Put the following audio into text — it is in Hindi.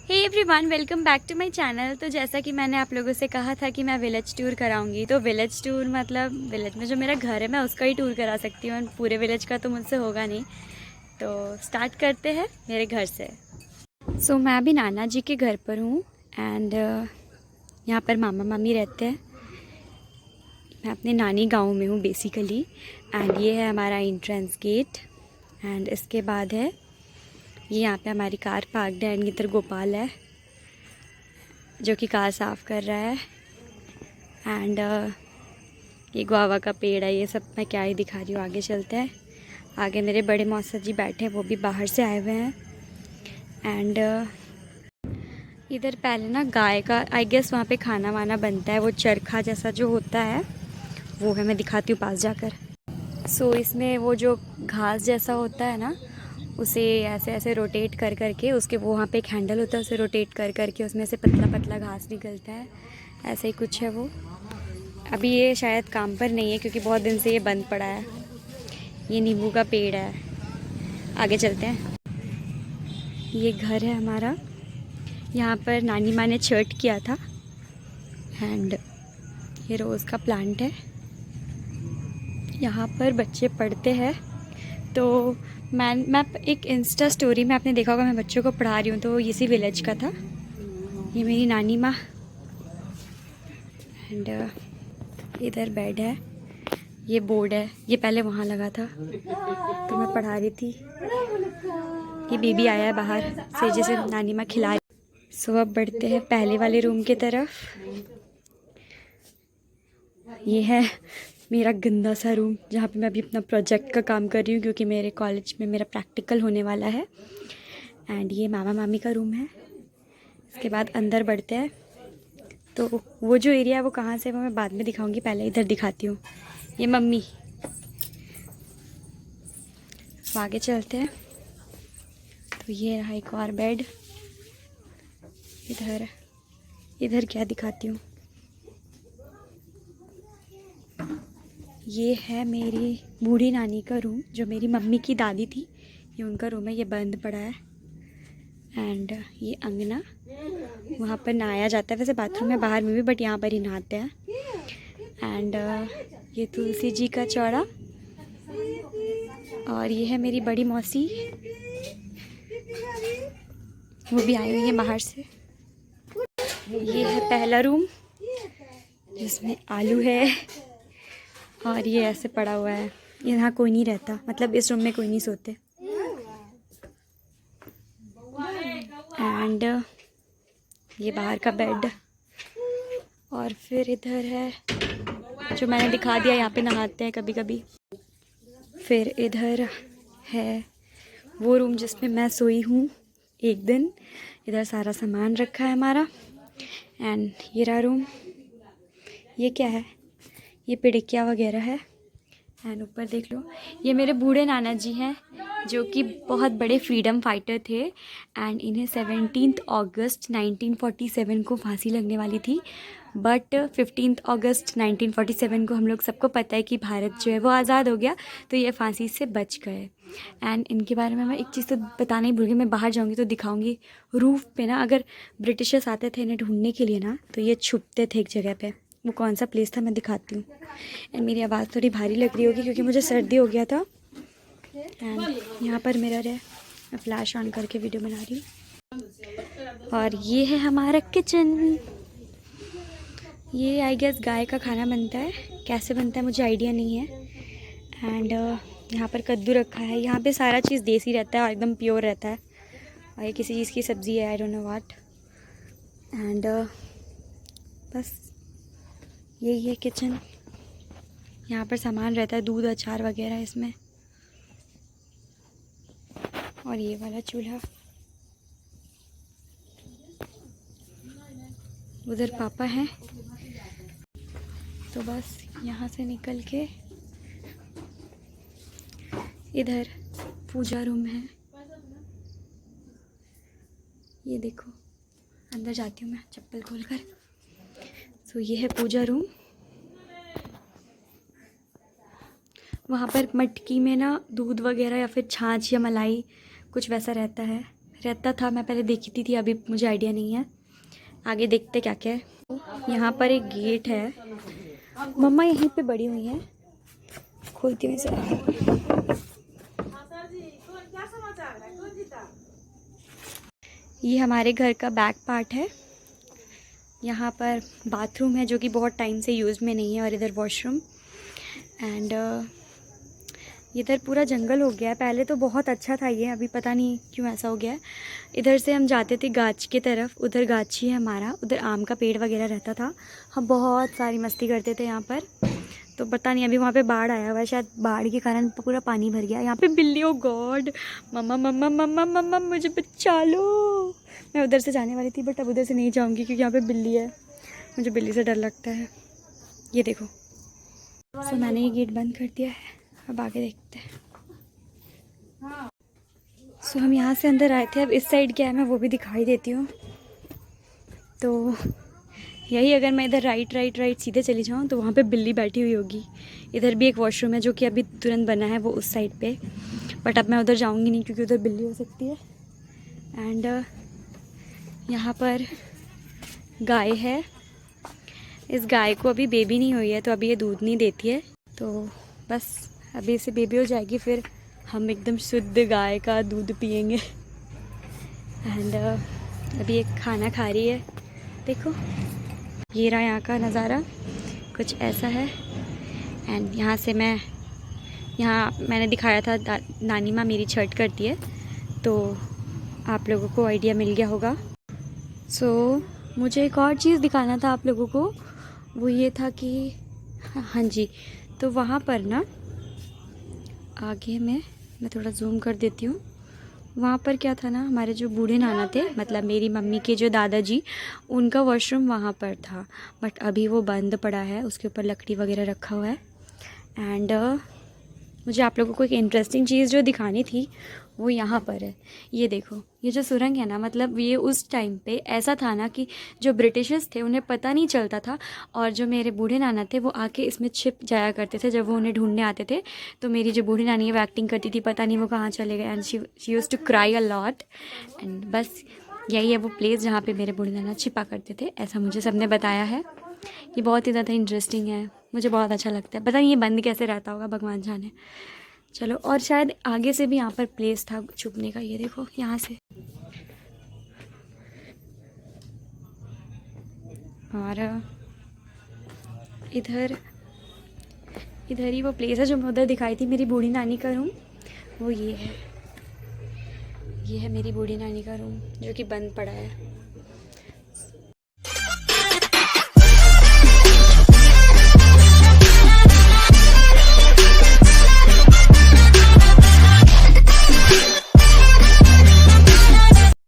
Hey everyone, welcome back to my channel. तो जैसा कि मैंने आप लोगों से कहा था कि मैं विलेज टूर कराऊंगी, तो विलेज टूर मतलब विलेज में जो मेरा घर है मैं उसका ही टूर करा सकती हूँ। पूरे विलेज का तो मुझसे होगा नहीं। तो स्टार्ट करते हैं मेरे घर से। मैं अभी नाना जी के घर पर हूँ एंड यहाँ पर मामा मामी रहते हैं। मैं अपने नानी गाँव में हूँ बेसिकली। एंड ये है हमारा एंट्रेंस गेट। एंड इसके बाद है ये यहाँ पे हमारी कार पार्कड है। एंड इधर गोपाल है जो कि कार साफ़ कर रहा है। एंड ये गुआवा का पेड़ है। ये सब मैं क्या ही दिखा रही हूँ, आगे चलते हैं। आगे मेरे बड़े मौसा जी बैठे हैं, वो भी बाहर से आए हुए हैं। एंड इधर पहले ना गाय का आई गेस वहाँ पे खाना वाना बनता है, वो चरखा जैसा जो होता है वो है। मैं दिखाती हूँ पास जाकर। इसमें वो जो घास जैसा होता है ना, उसे ऐसे ऐसे रोटेट कर करके उसके वो वहाँ पे एक हैंडल होता है, उसे रोटेट कर करके उसमें से पतला पतला घास निकलता है। ऐसे ही कुछ है वो। अभी ये शायद काम पर नहीं है क्योंकि बहुत दिन से ये बंद पड़ा है। ये नींबू का पेड़ है। आगे चलते हैं। ये घर है हमारा। यहाँ पर नानी माँ ने छठ किया था। एंड ये रोज़ का प्लांट है। यहाँ पर बच्चे पढ़ते हैं। तो मैं एक इंस्टा स्टोरी में आपने देखा होगा, मैं बच्चों को पढ़ा रही हूँ, तो इसी विलेज का था। ये मेरी नानी माँ। एंड इधर बेड है। ये बोर्ड है, ये पहले वहाँ लगा था तो मैं पढ़ा रही थी। ये बेबी आया है बाहर से जिसे नानी माँ खिला रही। अब बढ़ते हैं पहले वाले रूम की तरफ। ये है मेरा गंदा सा रूम जहाँ पे मैं अभी अपना प्रोजेक्ट का काम कर रही हूँ क्योंकि मेरे कॉलेज में मेरा प्रैक्टिकल होने वाला है। एंड ये मामा मामी का रूम है। इसके बाद अंदर बढ़ते हैं। तो वो जो एरिया है वो कहाँ से, वो मैं बाद में दिखाऊंगी, पहले इधर दिखाती हूँ। ये मम्मी। तो आगे चलते हैं। तो ये रहा एक और बेड। इधर इधर क्या दिखाती हूँ, ये है मेरी बूढ़ी नानी का रूम जो मेरी मम्मी की दादी थी। ये उनका रूम है, ये बंद पड़ा है। एंड ये अंगना, वहाँ पर नहाया जाता है। वैसे बाथरूम है बाहर में भी, बट यहाँ पर ही नहाते हैं। एंड ये तुलसी जी का चौड़ा। और ये है मेरी बड़ी मौसी, वो भी आई हुई है बाहर से। ये है पहला रूम जिसमें आलू है और ये ऐसे पड़ा हुआ है। यहाँ कोई नहीं रहता, मतलब इस रूम में कोई नहीं सोते। एंड ये बाहर का बेड। और फिर इधर है जो मैंने दिखा दिया, यहाँ पे नहाते हैं कभी कभी। फिर इधर है वो रूम जिसमें मैं सोई हूँ एक दिन। इधर सारा सामान रखा है हमारा। एंड ये रहा रूम। ये क्या है, ये पिड़किया वगैरह है। एंड ऊपर देख लो, ये मेरे बूढ़े नाना जी हैं जो कि बहुत बड़े फ्रीडम फाइटर थे। एंड इन्हें 17 अगस्त 1947 को फांसी लगने वाली थी। बट 15 अगस्त 1947 को हम लोग सबको पता है कि भारत जो है वो आज़ाद हो गया, तो ये फांसी से बच गए। एंड इनके बारे में मैं एक चीज़ तो बताना ही भूल गई, मैं बाहर जाऊँगी तो दिखाऊँगी। रूफ़ पे ना अगर ब्रिटिशर्स आते थे इन्हें ढूंढने के लिए ना, तो ये छुपते थे एक जगह पे। वो कौन सा प्लेस था मैं दिखाती हूँ। एंड मेरी आवाज़ थोड़ी भारी लग रही होगी क्योंकि मुझे सर्दी हो गया था। एंड यहाँ पर मिरर है, मैं फ्लैश ऑन करके वीडियो बना रही हूँ। और ये है हमारा किचन। ये आई गेस गाय का खाना बनता है, कैसे बनता है मुझे आइडिया नहीं है। एंड यहाँ पर कद्दू रखा है। यहाँ पे सारा चीज़ देसी रहता है और एकदम प्योर रहता है। और ये किसी चीज़ की सब्ज़ी है, I don't know what. And बस यही है किचन। यहाँ पर सामान रहता है, दूध अचार वगैरह इसमें। और ये वाला चूल्हा। उधर पापा हैं। तो बस यहाँ से निकल के इधर पूजा रूम है। ये देखो, अंदर जाती हूँ मैं चप्पल खोलकर। ये है पूजा रूम। वहाँ पर मटकी में ना दूध वगैरह या फिर छाछ या मलाई कुछ वैसा रहता है। रहता था, मैं पहले देखती थी, अभी मुझे आइडिया नहीं है। आगे देखते क्या क्या है। यहाँ पर एक गेट है, मम्मा यहीं पे बड़ी हुई हैं। खोलती हूँ इसे। ये हमारे घर का बैक पार्ट है। यहाँ पर बाथरूम है जो कि बहुत टाइम से यूज़ में नहीं है, और इधर वॉशरूम। एंड इधर पूरा जंगल हो गया है। पहले तो बहुत अच्छा था ये, अभी पता नहीं क्यों ऐसा हो गया है। इधर से हम जाते थे गाछ की तरफ, उधर गाछी है हमारा, उधर आम का पेड़ वगैरह रहता था। हम बहुत सारी मस्ती करते थे यहाँ पर। तो पता नहीं अभी वहाँ पे बाढ़ आया हुआ है, शायद बाढ़ के कारण पूरा पानी भर गया। यहाँ पे बिल्ली, ओ गॉड, मम्मा मम्मा मम्मा मम्मा मुझे बचा लो। मैं उधर से जाने वाली थी, बट अब उधर से नहीं जाऊँगी क्योंकि यहाँ पे बिल्ली है। मुझे बिल्ली से डर लगता है। ये देखो, सो मैंने ये गेट बंद कर दिया है, अब आगे देखते हैं। सो हम यहाँ से अंदर आए थे, अब इस साइड क्या है मैं वो भी दिखाई देती हूँ। तो यही, अगर मैं इधर राइट राइट राइट सीधे चली जाऊँ तो वहाँ पे बिल्ली बैठी हुई होगी। इधर भी एक वॉशरूम है जो कि अभी तुरंत बना है, वो उस साइड पे, बट अब मैं उधर जाऊँगी नहीं क्योंकि उधर बिल्ली हो सकती है। एंड यहाँ पर गाय है। इस गाय को अभी बेबी नहीं हुई है, तो अभी ये दूध नहीं देती है। तो बस अभी इसे बेबी हो जाएगी, फिर हम एकदम शुद्ध गाय का दूध पियेंगे। एंड अभी एक खाना खा रही है, देखो। ये रहा यहाँ का नज़ारा, कुछ ऐसा है। एंड यहाँ से मैंने दिखाया था नानी माँ मेरी छठ करती है, तो आप लोगों को आइडिया मिल गया होगा। सो मुझे एक और चीज़ दिखाना था आप लोगों को, वो ये था कि हाँ जी, तो वहाँ पर ना आगे मैं थोड़ा जूम कर देती हूँ। वहाँ पर क्या था ना, हमारे जो बूढ़े नाना थे, मतलब मेरी मम्मी के जो दादाजी, उनका वॉशरूम वहाँ पर था, बट अभी वो बंद पड़ा है। उसके ऊपर लकड़ी वगैरह रखा हुआ है। एंड मुझे आप लोगों को एक इंटरेस्टिंग चीज़ जो दिखानी थी वो यहाँ पर है। ये देखो, ये जो सुरंग है ना, मतलब ये उस टाइम पे ऐसा था ना कि जो ब्रिटिशर्स थे उन्हें पता नहीं चलता था, और जो मेरे बूढ़े नाना थे वो आके इसमें छिप जाया करते थे जब वो उन्हें ढूंढने आते थे। तो मेरी जो बूढ़ी नानी है वो एक्टिंग करती थी, पता नहीं वो कहाँ चले गए, and she used to cry a lot. And बस यही है वो प्लेस जहाँ पर मेरे बूढ़े नाना छिपा करते थे, ऐसा मुझे सबने बताया है। ये बहुत ही ज़्यादा इंटरेस्टिंग है, मुझे बहुत अच्छा लगता है। पता नहीं ये बंद कैसे रहता होगा, भगवान जाने। चलो, और शायद आगे से भी यहाँ पर प्लेस था छुपने का। ये देखो यहाँ से, और इधर ही वो प्लेस है जो मैं उधर दिखाई थी, मेरी बूढ़ी नानी का रूम। वो ये है मेरी बूढ़ी नानी का रूम जो कि बंद पड़ा है।